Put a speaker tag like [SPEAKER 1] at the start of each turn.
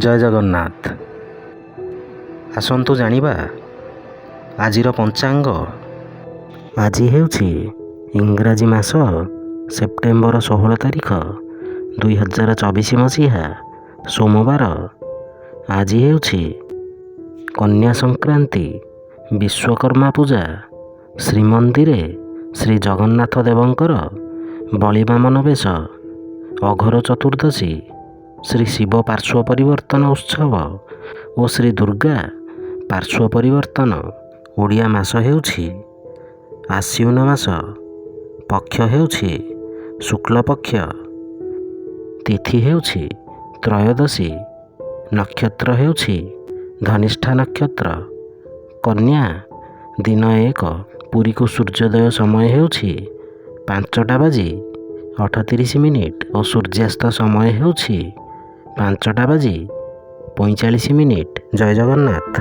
[SPEAKER 1] ଜୟ ଜଗନ୍ନାଥ। ଆସନ୍ତୁ ଜାଣିବା ଆଜିର ପଞ୍ଚାଙ୍ଗ। ଆଜି ହେଉଛି ଇଂରାଜୀ ମାସ ସେପ୍ଟେମ୍ବର 16 ତାରିଖ 2024 ମସିହା ସୋମବାର। ଆଜି ହେଉଛି କନ୍ୟା ସଂକ୍ରାନ୍ତି, ବିଶ୍ୱକର୍ମା ପୂଜା। ଶ୍ରୀମନ୍ଦିରେ ଶ୍ରୀ ଜଗନ୍ନାଥ ଦେବଙ୍କର ବଳିବାମନ ବେଶ, ଅଘୋର ଚତୁର୍ଦ୍ଦଶୀ, ଶ୍ରୀ ଶିବ ପାର୍ଶ୍ୱ ପରିବର୍ତ୍ତନ ଉତ୍ସବ ଓ ଶ୍ରୀ ଦୁର୍ଗା ପାର୍ଶ୍ୱ ପରିବର୍ତ୍ତନ। ଓଡ଼ିଆ ମାସ ହେଉଛି ଆଶ୍ୱିନ ମାସ, ପକ୍ଷ ହେଉଛି ଶୁକ୍ଲପକ୍ଷ, ତିଥି ହେଉଛି ତ୍ରୟୋଦଶୀ, ନକ୍ଷତ୍ର ହେଉଛି ଧନିଷ୍ଠା ନକ୍ଷତ୍ର। କନ୍ୟା ଦିନ 1, ପୁରୀକୁ ସୂର୍ଯ୍ୟୋଦୟ ସମୟ ହେଉଛି 5:38 ଓ ସୂର୍ଯ୍ୟାସ୍ତ ସମୟ ହେଉଛି 5:45। ଜୟ ଜଗନ୍ନାଥ।